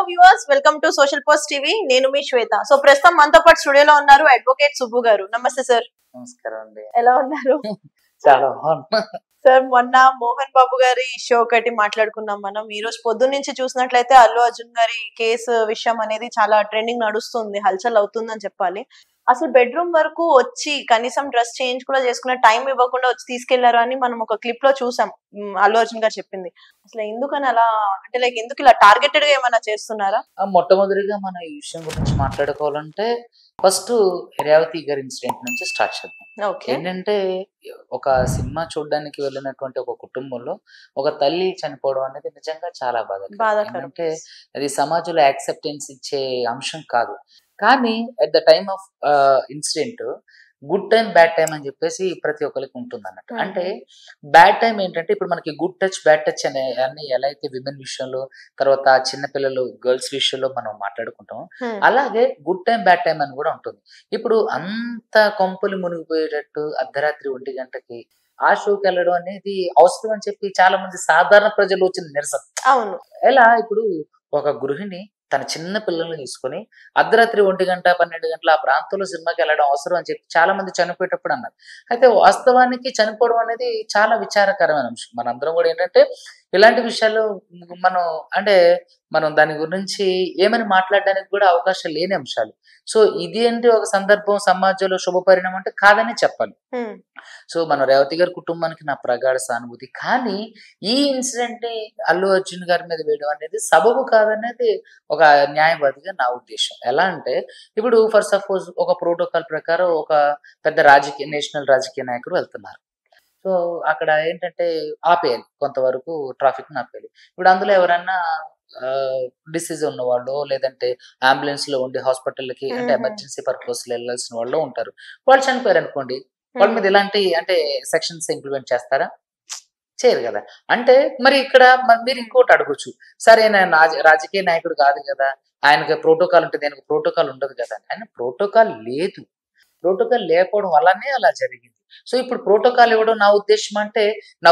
Viewers, welcome to social post TV. నేను మీ శ్వేత. So ప్రస్తుతం మనతో పాటు స్టూడియోలో ఉన్నారు అడ్వకేట్ సుబ్బు గారు. నమస్తే సార్. నమస్కారం అండి. ఎలా ఉన్నారు? చాలా బాగున్నా సార్, మొన్న మోహన్ బాబు గారి షో ఒకటి మాట్లాడుకున్నాం మనం. ఈ రోజు పొద్దున్న నుంచి చూసినట్లయితే అల్లు అర్జున్ గారి కేసు విషయం అనేది చాలా ట్రెండింగ్ నడుస్తుంది, హల్చల్ అవుతుందని చెప్పాలి. అసలు బెడ్రూమ్ వరకు వచ్చి కనీసం డ్రెస్ చేంజ్ కూడా చేసుకునే టైం ఇవ్వకుండా వచ్చి తీసుకెళ్లారు అని మనం ఒక క్లిప్ లో చూసాం. అల్లు అర్జున్ గారు చెప్పింది. అసలు ఎందుకని అలా, అంటే లైక్ ఎందుకు ఇలా టార్గెటెడ్ గా ఏమైనా చేస్తున్నారా? మొట్టమొదటిగా మనం ఈ విషయం గురించి మాట్లాడుకోవాలంటే ఫస్ట్ రేవతి గారి ఇన్సిడెంట్ నుంచి స్టార్ట్ చేద్దాం. ఏంటంటే ఒక సినిమా చూడడానికి వెళ్ళినటువంటి ఒక కుటుంబంలో ఒక తల్లి చనిపోవడం అనేది నిజంగా చాలా బాధాకరం. అంటే అది సమాజంలో యాక్సెప్టెన్స్ ఇచ్చే అంశం కాదు. కానీ at the time of incident good time bad time అని చెప్పేసి ప్రతి ఒక్కరికి ఉంటుంది అన్నట్టు. అంటే బ్యాడ్ టైం ఏంటంటే ఇప్పుడు మనకి గుడ్ టచ్ బ్యాడ్ టచ్ అనే అన్ని ఎలా అయితే విమెన్ విషయంలో, తర్వాత చిన్నపిల్లలు గర్ల్స్ విషయంలో మనం మాట్లాడుకుంటాం, అలాగే గుడ్ టైం బ్యాడ్ టైం అని కూడా ఉంటుంది. ఇప్పుడు అంత కొంపలు మునిగిపోయేటట్టు అర్ధరాత్రి 1 గంటకి ఆ షోకి వెళ్ళడం అనేది అవసరం అని చెప్పి చాలా మంది సాధారణ ప్రజలు వచ్చిన నిరసన. అవును. ఎలా ఇప్పుడు ఒక గృహిణి తన చిన్న పిల్లల్ని తీసుకుని అర్ధరాత్రి 1 గంట 12 గంటల ఆ ప్రాంతంలో సినిమాకి వెళ్ళడం అవసరం అని చెప్పి చాలా మంది చనిపోయేటప్పుడు అన్నారు. అయితే వాస్తవానికి చనిపోవడం అనేది చాలా విచారకరమైన అంశం. మనందరం కూడా ఏంటంటే ఇలాంటి విషయాలు మనం దాని గురించి ఏమని మాట్లాడడానికి కూడా అవకాశం లేని అంశాలు. సో ఇది ఏంటి ఒక సందర్భం సమాజంలో శుభ పరిణామం అంటే కాదని చెప్పాలి. సో మన రేవతి గారి కుటుంబానికి నా ప్రగాఢ సానుభూతి. కానీ ఈ ఇన్సిడెంట్ ని అల్లు అర్జున్ గారి మీద వేయడం అనేది సబబు కాదనేది ఒక న్యాయవాదిగా నా ఉద్దేశం. ఎలా అంటే ఇప్పుడు ఫర్ సపోజ్ ఒక ప్రోటోకాల్ ప్రకారం ఒక పెద్ద నేషనల్ రాజకీయ నాయకుడు వెళ్తున్నారు. సో అక్కడ ఏంటంటే ఆపేయాలి, కొంతవరకు ట్రాఫిక్ ని ఆపేయాలి. ఇప్పుడు అందులో ఎవరన్నా డిసీజ్ ఉన్న వాళ్ళు, లేదంటే అంబులెన్స్ లో ఉండి హాస్పిటల్కి అంటే ఎమర్జెన్సీ పర్పస్ లో వెళ్ళాల్సిన వాళ్ళు ఉంటారు. వాళ్ళు చనిపోయారు అనుకోండి, వాళ్ళ మీద ఇలాంటి అంటే సెక్షన్స్ ఇంప్లిమెంట్ చేస్తారా? చేయరు కదా. అంటే మరి ఇక్కడ మీరు ఇంకోటి అడగొచ్చు, సరే ఆయన రాజకీయ నాయకుడు కాదు కదా, ఆయనకి ప్రోటోకాల్ ఉంటుంది, ఆయనకు ప్రోటోకాల్ ఉండదు కదా. ఆయన ప్రోటోకాల్ లేదు, ప్రోటోకాల్ లేకపోవడం వల్లనే అలా జరిగింది. సో ఇప్పుడు ప్రోటోకాల్ ఇవ్వడం నా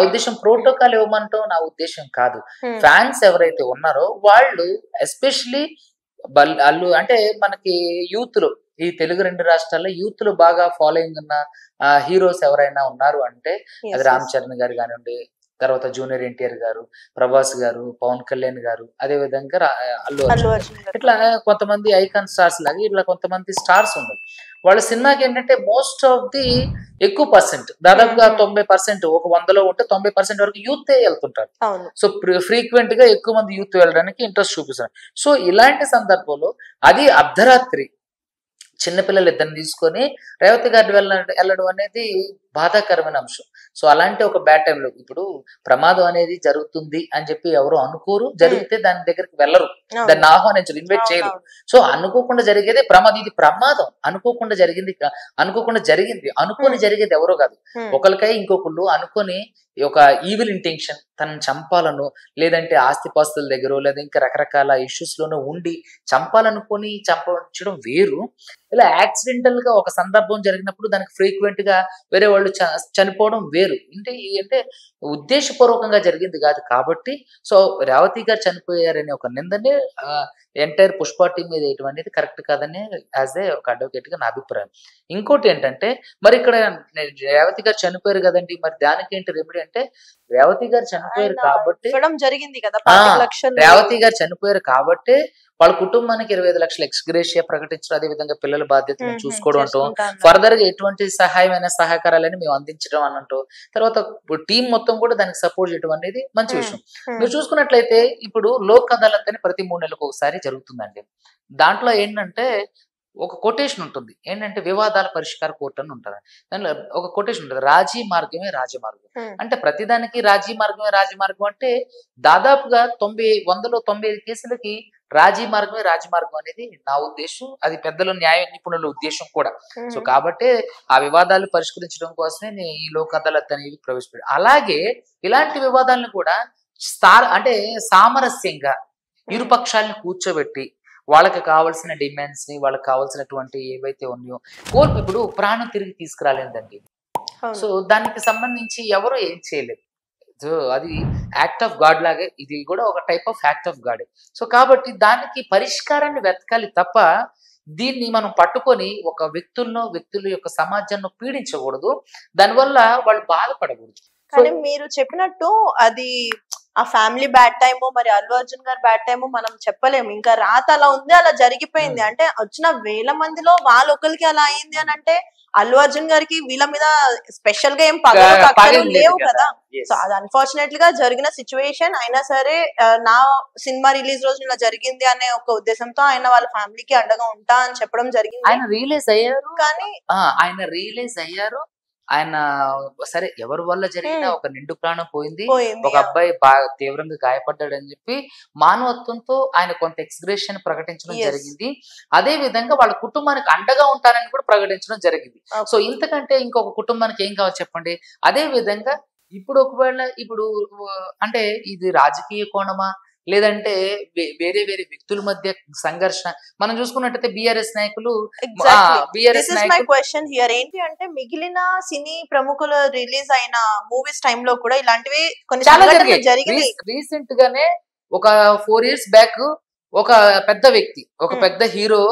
ఉద్దేశం ప్రోటోకాల్ ఇవ్వమంటాం నా ఉద్దేశం కాదు. ఫ్యాన్స్ ఎవరైతే ఉన్నారో వాళ్ళు ఎస్పెషలీ అల్లు అంటే మనకి యూత్ లో, ఈ తెలుగు 2 రాష్ట్రాల్లో యూత్ లో బాగా ఫాలోయింగ్ ఉన్న హీరోస్ ఎవరైనా ఉన్నారు అంటే అది రామ్ చరణ్ గారు కానివ్వండి, తర్వాత జూనియర్ ఎన్టీఆర్ గారు, ప్రభాస్ గారు, పవన్ కళ్యాణ్ గారు, అదే విధంగా అల్లు అర్జున్. ఇట్లా కొంతమంది ఐకాన్ స్టార్స్ లాగా ఇట్లా కొంతమంది స్టార్స్ ఉన్నారు. వాళ్ళ సినిమాకి ఏంటంటే మోస్ట్ ఆఫ్ ది ఎక్కువ పర్సెంట్, దాదాపుగా 90%, ఒక 100లో ఉంటే 90% వరకు యూత్ వెళ్తుంటారు. సో ఫ్రీక్వెంట్ గా ఎక్కువ మంది యూత్ వెళ్ళడానికి ఇంట్రెస్ట్ చూపిస్తారు. సో ఇలాంటి సందర్భంలో అది అర్ధరాత్రి చిన్నపిల్లలు ఇద్దరిని తీసుకొని రేవతి గారి వెళ్ళడం అనేది బాధాకరమైన అంశం. సో అలాంటి ఒక బ్యాడ్ టైంలో ఇప్పుడు ప్రమాదం అనేది జరుగుతుంది అని చెప్పి ఎవరు అనుకోరు, జరిగితే దాని దగ్గరికి వెళ్ళరు, దాన్ని ఆహ్వానించరు, ఇన్వైట్ చేయరు. సో అనుకోకుండా జరిగేదే ప్రమాదం. ఇది ప్రమాదం అనుకోకుండా జరిగింది, అనుకోని జరిగేది ఎవరో కాదు. ఒకరికై ఇంకొకళ్ళు అనుకొని ఒక ఈవిల్ ఇంటెన్షన్, తనని చంపాలను, లేదంటే ఆస్తిపాస్తుల దగ్గర లేదా ఇంకా రకరకాల ఇష్యూస్ లోనూ ఉండి చంపాలనుకొని చంపించడం వేరు. ఇలా యాక్సిడెంటల్ గా ఒక సందర్భం జరిగినప్పుడు దానికి ఫ్రీక్వెంట్ గా వేరే వాళ్ళు చనిపోవడం వేరు. అంటే ఉద్దేశపూర్వకంగా జరిగింది కాదు కాబట్టి సో రేవతి గారు చనిపోయారనే ఒక నిందని ఎంటైర్ పుష్ప టీం మీద వేయడం అనేది కరెక్ట్ కాదని యాజ్ ఏ ఒక అడ్వకేట్ గా నా అభిప్రాయం. ఇంకోటి ఏంటంటే మరి ఇక్కడ రేవతి గారు చనిపోయారు కదండి, మరి దానికి ఏంటి రెమెడీ అంటే రేవతి గారు చనిపోయారు కాబట్టి వాళ్ళ కుటుంబానికి 25 లక్షల ఎక్స్గ్రేషియా ప్రకటించడం, అదే విధంగా పిల్లల బాధ్యతలను చూసుకోవడం అంటాం, ఫర్దర్ గా ఎటువంటి సహాయమైన సహకారాలని మేము అందించడం అన్నట్టు, తర్వాత టీం మొత్తం కూడా దానికి సపోర్ట్ చేయడం అనేది మంచి విషయం. మీరు చూసుకున్నట్లయితే ఇప్పుడు లోక్ అదాలత్ అని ప్రతి 3 నెలలకు ఒకసారి జరుగుతుందండి. దాంట్లో ఏంటంటే ఒక కొటేషన్ ఉంటుంది, ఏంటంటే వివాదాల పరిష్కార కోర్టు అని ఉంటుంది. దానిలో ఒక కొటేషన్ ఉంటుంది, రాజీ మార్గమే రాజమార్గం. అంటే ప్రతిదానికి రాజీ మార్గమే రాజమార్గం అంటే దాదాపుగా 195 కేసులకి రాజీ మార్గమే రాజమార్గం అనేది నా ఉద్దేశం, అది పెద్దల న్యాయ నిపుణుల ఉద్దేశం కూడా. సో కాబట్టి ఆ వివాదాలు పరిష్కరించడం కోసమే ఈ లోక్ అదాలత్ అనేది ప్రవేశపెట్టారు. అలాగే ఇలాంటి వివాదాలను కూడా సామరస్యంగా ఇరుపక్షాలను కూర్చోబెట్టి వాళ్ళకి కావాల్సిన డిమాండ్స్ ని, వాళ్ళకి కావాల్సినటువంటి ఏవైతే ఉన్నాయో ఇప్పుడు ప్రాణం తిరిగి తీసుకురాలేదండి. సో దానికి సంబంధించి ఎవరు ఏం చేయలేదు. సో అది యాక్ట్ ఆఫ్ గాడ్ లాగే, ఇది కూడా ఒక type of act of God. So కాబట్టి దానికి పరిష్కారాన్ని వెతకాలి తప్ప దీన్ని మనం పట్టుకొని ఒక వ్యక్తుల యొక్క సమాజాన్ని పీడించకూడదు, దానివల్ల వాళ్ళు బాధపడకూడదు. కానీ మీరు చెప్పినట్టు అది ఆ ఫ్యామిలీ బ్యాడ్ టైమో మరి అల్లు అర్జున్ గారు బ్యాడ్ టైమో మనం చెప్పలేము. ఇంకా రాత అలా ఉంది, అలా జరిగిపోయింది. అంటే వచ్చిన వేల మందిలో వాళ్ళొకరికి అలా అయింది అని అంటే అల్లు అర్జున్ గారికి వీళ్ళ మీద స్పెషల్ గా ఏం పగలు లేవు కదా. సో అది అన్ఫార్చునేట్లీ గా జరిగిన సిచ్యువేషన్. అయినా సరే నా సినిమా రిలీజ్ రోజు ఇలా జరిగింది అనే ఒక ఉద్దేశంతో ఆయన వాళ్ళ ఫ్యామిలీకి అండగా ఉంటా అని చెప్పడం జరిగింది. ఆయన రియలైజ్ అయ్యారు, కానీ ఆయన సరే ఎవరి వల్ల జరిగినా ఒక నిండు ప్రాణం పోయింది, ఒక అబ్బాయి బాగా తీవ్రంగా గాయపడ్డాడని చెప్పి మానవత్వంతో ఆయన కొంత ఎక్స్గ్రేషన్ ప్రకటించడం జరిగింది. అదే విధంగా వాళ్ళ కుటుంబానికి అండగా ఉంటారని కూడా ప్రకటించడం జరిగింది. సో ఇంతకంటే ఇంకొక కుటుంబానికి ఏం కావాలి చెప్పండి. అదే విధంగా ఇప్పుడు ఒకవేళ అంటే ఇది రాజకీయ కోణమా లేదంటే వేరే వ్యక్తుల మధ్య సంఘర్షణ మనం చూసుకున్నట్టయితే బీఆర్ఎస్ నాయకులు ఏంటి అంటే మిగిలిన సినీ ప్రముఖులు రిలీజ్ అయిన మూవీస్ టైమ్ లో కూడా ఇలాంటివి కొన్ని చాలా జరిగినాయి. రీసెంట్ గానే ఒక 4 years బ్యాక్ ఒక పెద్ద వ్యక్తి, ఒక పెద్ద హీరో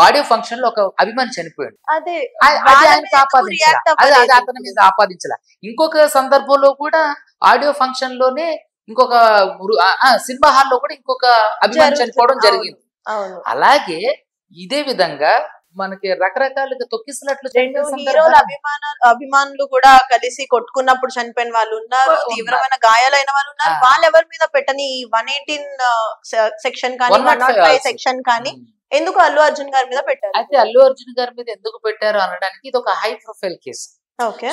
ఆడియో ఫంక్షన్ లో ఒక అభిమాని చనిపోయాడు. అతని మీద ఆపాదించాల. ఇంకొక సందర్భంలో కూడా ఆడియో ఫంక్షన్ లోనే ఇంకొక సినిమా హాల్లో కూడా ఇంకొక అభిమాని చనిపోవడం జరిగింది. అలాగే ఇదే విధంగా మనకి రకరకాలుగా తొక్కిసినట్లు అభిమానులు కూడా కలిసి కొట్టుకున్నప్పుడు చనిపోయిన వాళ్ళు ఉన్నారు, తీవ్రమైన గాయాలైన వాళ్ళు ఉన్నారు. వాళ్ళు ఎవరి మీద పెట్టని 118 సెక్షన్ కానీ 105 సెక్షన్ కానీ ఎందుకు అల్లు అర్జున్ గారి మీద పెట్టారు? అయితే అల్లు అర్జున్ గారి మీద ఎందుకు పెట్టారు అనడానికి ఇది ఒక హై ప్రొఫైల్ కేసు.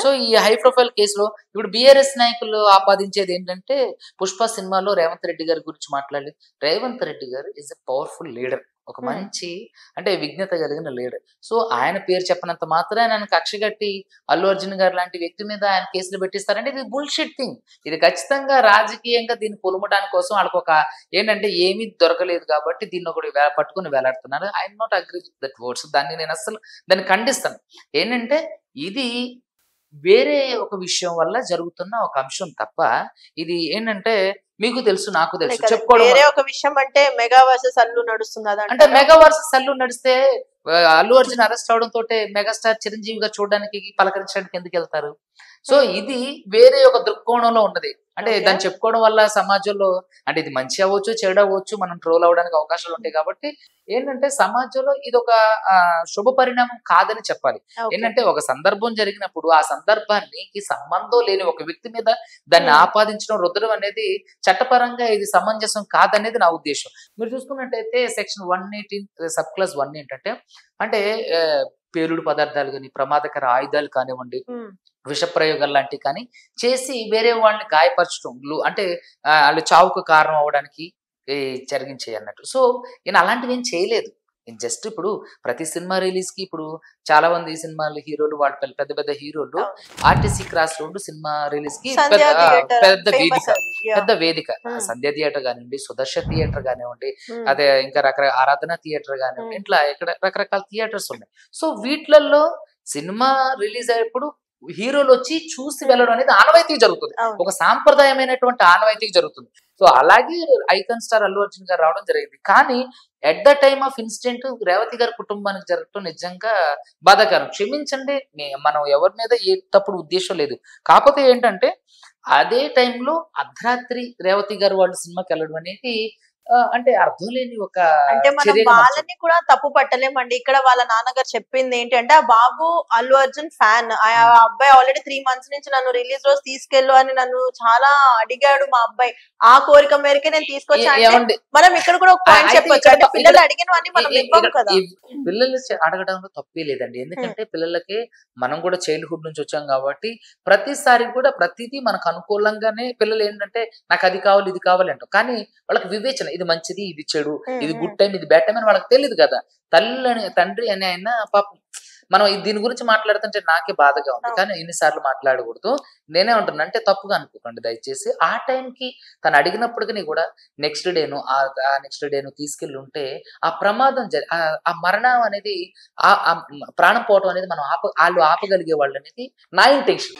సో ఈ హై ప్రొఫైల్ కేసులో ఇప్పుడు బీఆర్ఎస్ నాయకులు ఆపాదించేది ఏంటంటే పుష్ప సినిమాలో రేవంత్ రెడ్డి గారి గురించి మాట్లాడి, రేవంత్ రెడ్డి గారు ఈజ్ ఎ పవర్ఫుల్ లీడర్, ఒక మంచి అంటే విజ్ఞత కలిగిన లీడర్. సో ఆయన పేరు చెప్పినంత మాత్రం ఆయన కక్ష కట్టి అల్లు అర్జున్ గారు లాంటి వ్యక్తి మీద ఆయన కేసులు పెట్టిస్తారంటే ఇది బుల్షిట్ థింగ్. ఇది ఖచ్చితంగా రాజకీయంగా దీన్ని పొలుమడానికి కోసం వాళ్ళకి ఒక ఏంటంటే ఏమీ దొరకలేదు కాబట్టి దీన్ని ఒకటి పట్టుకుని వేలాడుతున్నారు. I not agree with that words. నేను అసలు దాన్ని ఖండిస్తాను. ఏంటంటే ఇది వేరే ఒక విషయం వల్ల జరుగుతున్న ఒక అంశం తప్ప ఇది ఏంటంటే మీకు తెలుసు నాకు తెలుసు చెప్పుకోవడం. వేరే ఒక విషయం అంటే మెగా వర్సెస్ అల్లు నడుస్తుంది. అంటే మెగా వర్సెస్ అల్లు నడిస్తే అల్లు అర్జున్ అరెస్ట్ అవడం తోటే మెగాస్టార్ చిరంజీవిగా చూడడానికి పలకరించడానికి ఎందుకు వెళ్తారు? సో ఇది వేరే ఒక దృక్కోణంలో ఉన్నది. అంటే దాన్ని చెప్పుకోవడం వల్ల సమాజంలో అంటే ఇది మంచి అవ్వచ్చు చెడు అవ్వచ్చు, మనం ట్రోల్ అవడానికి అవకాశాలు ఉంటాయి. కాబట్టి ఏంటంటే సమాజంలో ఇది ఒక శుభ పరిణామం కాదని చెప్పాలి. ఏంటంటే ఒక సందర్భం జరిగినప్పుడు ఆ సందర్భానికి సంబంధం లేని ఒక వ్యక్తి మీద దాన్ని ఆపాదించడం రుద్దడం అనేది చట్టపరంగా ఇది సమంజసం కాదనేది నా ఉద్దేశం. మీరు చూసుకున్నట్టయితే సెక్షన్ 118 సబ్ క్లాస్ 1 ఏంటంటే అంటే పేలుడు పదార్థాలు కానీ ప్రమాదకర ఆయుధాలు కానివ్వండి, విష ప్రయోగాలు లాంటివి కానీ చేసి వేరే వాళ్ళని గాయపరచడం అంటే వాళ్ళు చావుకు కారణం అవడానికి జరిగించే అన్నట్టు. సో ఈయన అలాంటివి ఏం చేయలేదు. జస్ట్ ఇప్పుడు ప్రతి సినిమా రిలీజ్ కి ఇప్పుడు చాలా మంది సినిమాలు హీరోలు వాళ్ళు పెద్ద హీరోలు RTC cross road cinema release కి పెద్ద వేదిక సంధ్య థియేటర్ కానివ్వండి, సుదర్శన్ థియేటర్ కానివ్వండి, అదే ఇంకా ఆరాధన థియేటర్ కానివ్వండి, ఇట్లా ఇక్కడ రకరకాల థియేటర్స్ ఉన్నాయి. సో వీటిలలో సినిమా రిలీజ్ అయ్యేప్పుడు హీరోలు వచ్చి చూసి వెళ్ళడం అనేది ఆనవాయితీగా జరుగుతుంది, ఒక సాంప్రదాయమైనటువంటి ఆనవాయితీగా జరుగుతుంది. సో అలాగే ఐకాన్ స్టార్ అల్లు అర్జున్ గారు రావడం జరిగింది. కానీ at the time of incident Revathi గారి కుటుంబానికి జరగటం నిజంగా బాధాకరం. క్షమించండి, మనం ఎవరి మీద ఏ తప్పుడు ఉద్దేశం లేదు. కాకపోతే ఏంటంటే అదే టైంలో అర్ధరాత్రి రేవతి గారు వాళ్ళు సినిమాకి వెళ్ళడం అనేది అంటే అర్థం లేని ఒక అంటే మనం వాళ్ళని కూడా తప్పు పట్టలేమండి. ఇక్కడ వాళ్ళ నాన్నగారు చెప్పింది ఏంటంటే ఆ బాబు అల్లు అర్జున్ ఫ్యాన్, ఆ అబ్బాయి ఆల్రెడీ 3 months నుంచి నన్ను రిలీజ్ రోజు తీసుకెళ్ళు అని నన్ను చాలా అడిగాడు మా అబ్బాయి, ఆ కోరిక మేరకే నేను తీసుకొచ్చాను. మనం ఇక్కడ కూడా ఒక పాయింట్ చెప్పొచ్చు, అంటే పిల్లలు అడిగినవన్నీ మనం ఇవ్వము కదా. పిల్లలు అడగడంలో తప్పే లేదండి, ఎందుకంటే పిల్లలకి మనం కూడా చైల్డ్హుడ్ నుంచి వచ్చాం కాబట్టి ప్రతిసారి కూడా ప్రతిదీ మనకు అనుకూలంగానే పిల్లలు ఏంటంటే నాకు అది కావాలి ఇది కావాలి అంటాం. కానీ వాళ్ళకి వివేచన, ఇది మంచిది ఇది చెడు, ఇది గుడ్ టైం ఇది బ్యాడ్ టైం అని వాళ్ళకి తెలియదు కదా. తండ్రి అని ఆయన పాపం మనం దీని గురించి మాట్లాడుతుంటే నాకే బాధగా ఉంది, కానీ ఎన్నిసార్లు మాట్లాడకూడదు. నేనే ఉంటున్నా అంటే తప్పుగా అనుకోకండి దయచేసి. ఆ టైంకి తను అడిగినప్పటికీ కూడా నెక్స్ట్ డేను తీసుకెళ్ళి ఉంటే ఆ ప్రమాదం ఆ మరణం అనేది ఆ ప్రాణం పోవటం అనేది మనం వాళ్ళు ఆపగలిగే వాళ్ళు అనేది నా ఇంటెన్షన్.